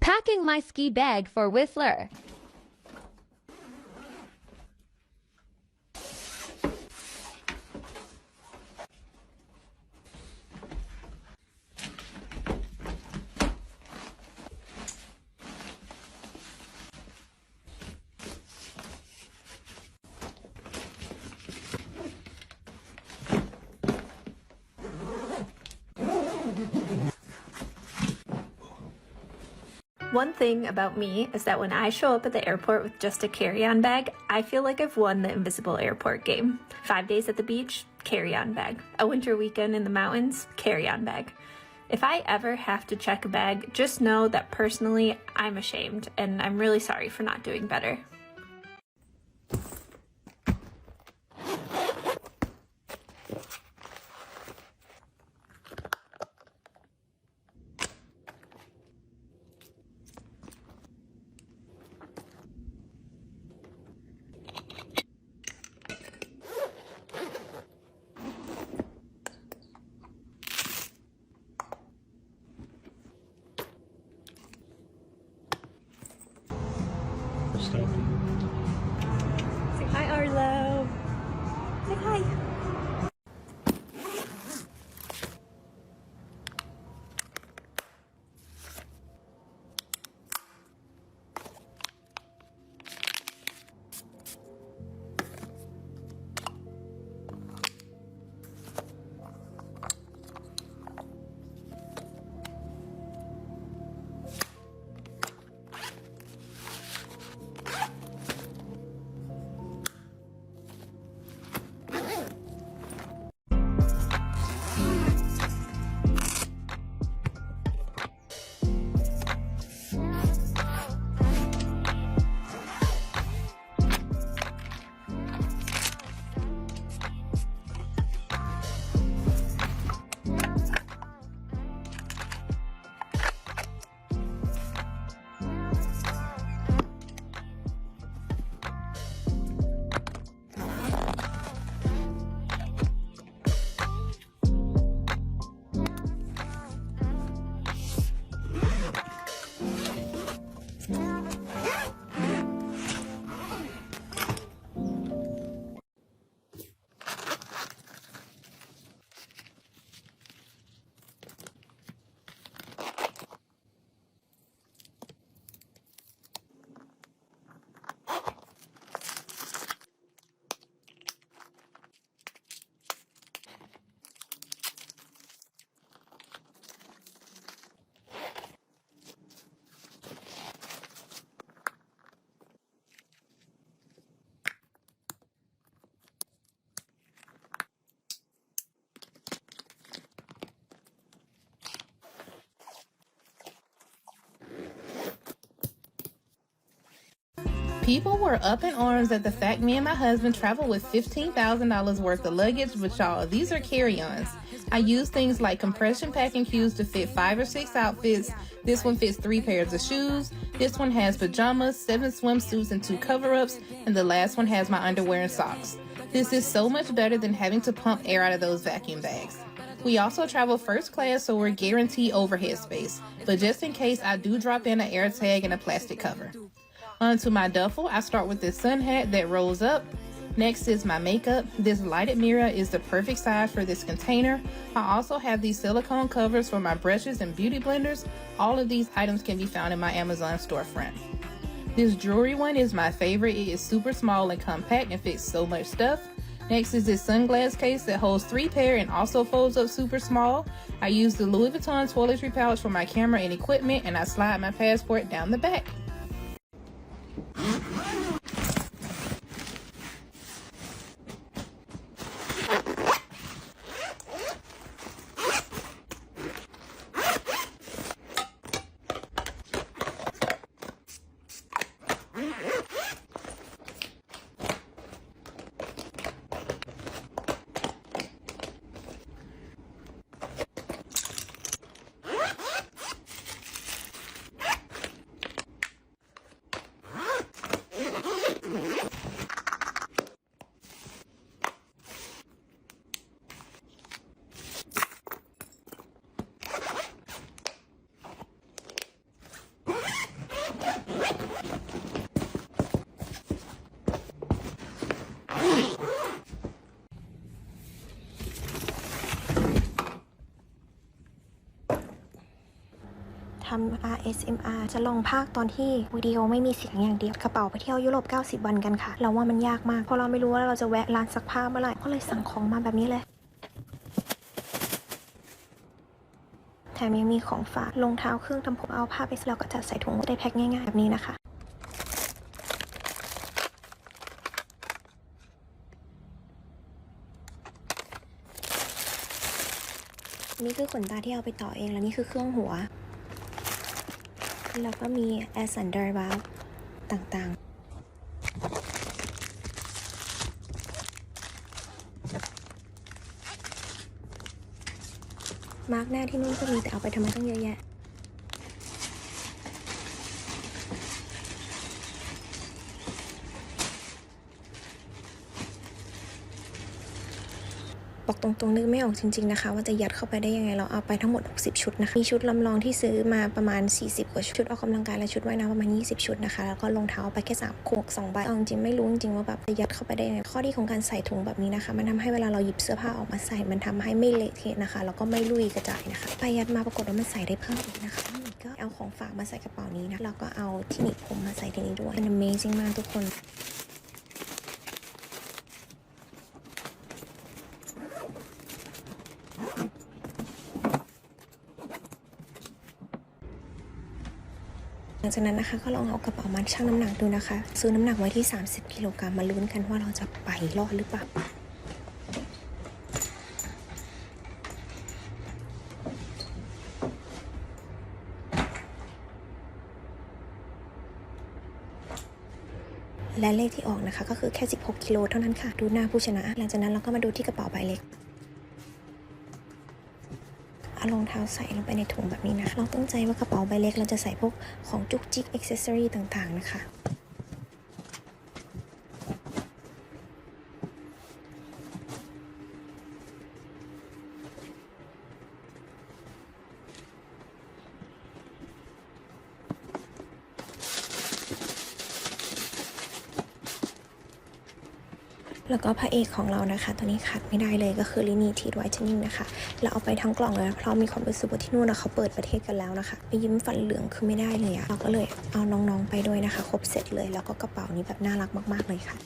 Packing my ski bag for Whistler. One thing about me is that when I show up at the airport with just a carry-on bag, I feel like I've won the invisible airport game. 5 days at the beach, carry-on bag. A winter weekend in the mountains, carry-on bag. If I ever have to check a bag, just know that personally, I'm ashamed, and I'm really sorry for not doing better. Say hi, Arlo. Say hi. People were up in arms at the fact me and my husband travel with $15,000 worth of luggage, but y'all, these are carry-ons. I use things like compression packing cubes to fit 5 or 6 outfits. This one fits 3 pairs of shoes. This one has pajamas, 7 swimsuits, and 2 cover-ups. And the last one has my underwear and socks. This is so much better than having to pump air out of those vacuum bags. We also travel first class, so we're guaranteed overhead space. But just in case, I do drop in an air tag and a plastic cover. Onto my duffel, I start with this sun hat that rolls up. Next is my makeup. This lighted mirror is the perfect size for this container. I also have these silicone covers for my brushes and beauty blenders. All of these items can be found in my Amazon storefront. This jewelry one is my favorite. It is super small and compact and fits so much stuff. Next is this sunglass case that holds 3 pair and also folds up super small. I use the Louis Vuitton toiletry pouch for my camera and equipment, and I slide my passport down the back. ทำ ASMR จะลองภาคตอนที่วิดีโอไม่มีเสียงอย่างเดียวกระเป๋าไปเที่ยวยุโรป90 วันกันค่ะเราว่ามันยากมากเพราะเราไม่รู้ว่าเราจะแวะร้านซักผ้าเมื่อไหร่ก็เลยสั่งของมาแบบนี้เลยแถมยังมีของฝากรองเท้าเครื่องทำผมเอาผ้าไปแล้วก็จัดใส่ถุงได้แพ็คง่ายๆแบบนี้นะคะนี่คือขนตาที่เอาไปต่อเองแล้วนี่คือเครื่องหัวแล้วก็มี Ascender Valve ต่างๆมาร์กหน้าที่นู่นก็มีแต่เอาไปทำไมต้องเยอะแยะบอกตรงๆนึกไม่ออกจริงๆนะคะว่าจะยัดเข้าไปได้ยังไงเราเอาไปทั้งหมด60ชุดนะคะมีชุดลำลองที่ซื้อมาประมาณ40กว่าชุดออกกำลังกายและชุดว่ายน้ำประมาณ20ชุดนะคะแล้วก็รองเท้าไปแค่3คู่2ใบเอาจริงๆไม่รู้จริงๆว่าแบบจะยัดเข้าไปได้ยังไงข้อดีของการใส่ถุงแบบนี้นะคะมันทำให้เวลาเราหยิบเสื้อผ้าออกมาใส่มันทำให้ไม่เละเทะนะคะแล้วก็ไม่ลุยกระจายนะคะไปยัดมาปรากฏว่ามันใส่ได้เพิ่มอีกนะคะก็เอาของฝากมาใส่กระเป๋านี้นะแล้วก็เอาที่หนีบผมมาใส่ในนี้ด้วยเป็น Amazing มากทุกคนหลังจากนั้นนะคะก็ลองเอากระเป๋ามาชั่งน้ำหนักดูนะคะซื้อน้ำหนักไว้ที่30กิโลกรัมมาลุ้นกันว่าเราจะไปรอดหรือเปล่าและเลขที่ออกนะคะก็คือแค่16กิโลเท่านั้นค่ะดูหน้าผู้ชนะหลังจากนั้นเราก็มาดูที่กระเป๋าใบเล็กเอารองเท้าใส่ลงไปในถุงแบบนี้นะเราตั้งใจว่ากระเป๋าใบเล็กเราจะใส่พวกของจุกจิกอ็อกเซสซอรี่ต่างๆนะคะแล้วก็พระเอกของเรานะคะตัวนี้ขาดไม่ได้เลยก็คือลินีทีทไวท์เทนนิ่งนะคะเราเอาไปทั้งกล่องเลยเพราะมีความรู้สึกว่าที่นู่นเขาเปิดประเทศกันแล้วนะคะไปยิ้มฟันเหลืองคือไม่ได้เลยอะเราก็เลยเอาน้องๆไปด้วยนะคะครบเสร็จเลยแล้วก็กระเป๋านี้แบบน่ารักมากๆเลยค่ะ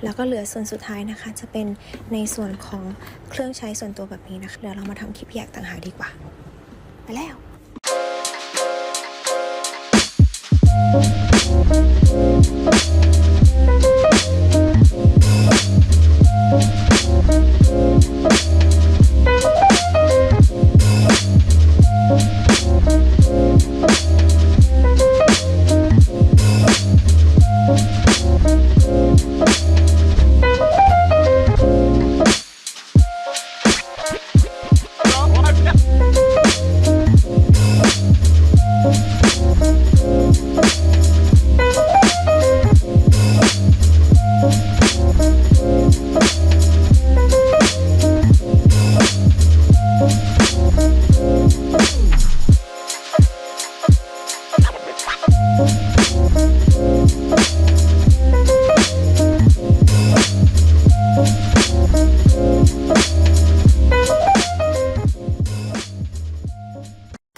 แล้วก็เหลือส่วนสุดท้ายนะคะจะเป็นในส่วนของเครื่องใช้ส่วนตัวแบบนี้นะคะเดี๋ยวเรามาทำคลิปแยกต่างหากดีกว่าไปแล้ว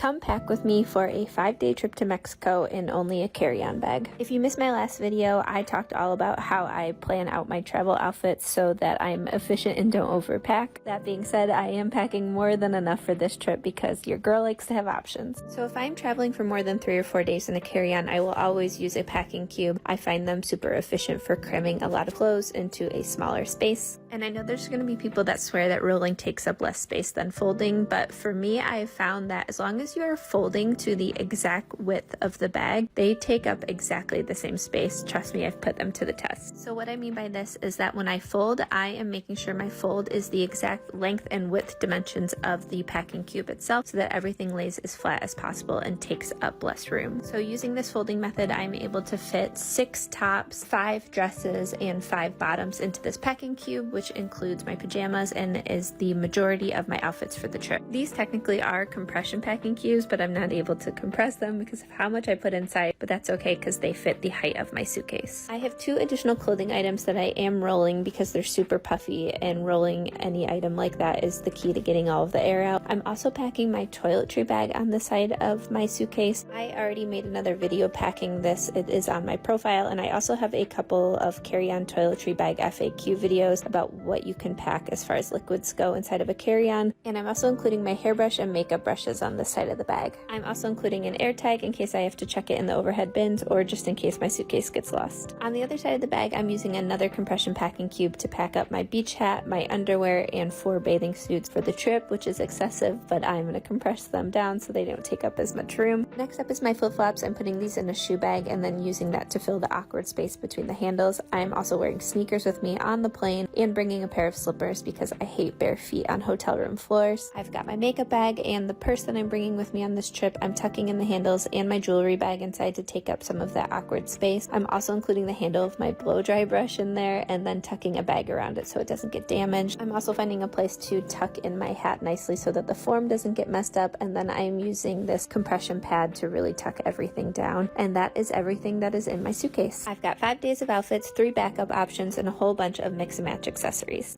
Come pack with me for a 5-day trip to Mexico in only a carry-on bag. If you missed my last video, I talked all about how I plan out my travel outfits so that I'm efficient and don't overpack. That being said, I am packing more than enough for this trip because your girl likes to have options. So if I'm traveling for more than 3 or 4 days in a carry-on, I will always use a packing cube. I find them super efficient for cramming a lot of clothes into a smaller space. And I know there's going to be people that swear that rolling takes up less space than folding, but for me, I have found that as long as you are folding to the exact width of the bag, they take up exactly the same space. Trust me, I've put them to the test. So what I mean by this is that when I fold, I am making sure my fold is the exact length and width dimensions of the packing cube itself so that everything lays as flat as possible and takes up less room. So using this folding method, I'm able to fit 6 tops, 5 dresses, and 5 bottoms into this packing cube, which includes my pajamas and is the majority of my outfits for the trip. These technically are compression packing cubes, but I'm not not able to compress them because of how much I put inside, but that's okay because they fit the height of my suitcase. I have 2 additional clothing items that I am rolling because they're super puffy, and rolling any item like that is the key to getting all of the air out. I'm also packing my toiletry bag on the side of my suitcase. I already made another video packing this. It is on my profile, and I also have a couple of carry-on toiletry bag FAQ videos about what you can pack as far as liquids go inside of a carry-on. And I'm also including my hairbrush and makeup brushes on the side of the bag. I'm also including an air tag in case I have to check it in the overhead bins, or just in case my suitcase gets lost. On the other side of the bag, I'm using another compression packing cube to pack up my beach hat, my underwear, and 4 bathing suits for the trip, which is excessive, but I'm going to compress them down so they don't take up as much room. Next up is my flip-flops. I'm putting these in a shoe bag and then using that to fill the awkward space between the handles. I'm also wearing sneakers with me on the plane and bringing a pair of slippers because I hate bare feet on hotel room floors. I've got my makeup bag and the purse that I'm bringing with me on this trip. I'm tucking in the handles and my jewelry bag inside to take up some of that awkward space. I'm also including the handle of my blow dry brush in there and then tucking a bag around it so it doesn't get damaged. I'm also finding a place to tuck in my hat nicely so that the form doesn't get messed up, and then I'm using this compression pad to really tuck everything down. And that is everything that is in my suitcase. I've got 5 days of outfits, 3 backup options, and a whole bunch of mix and match accessories.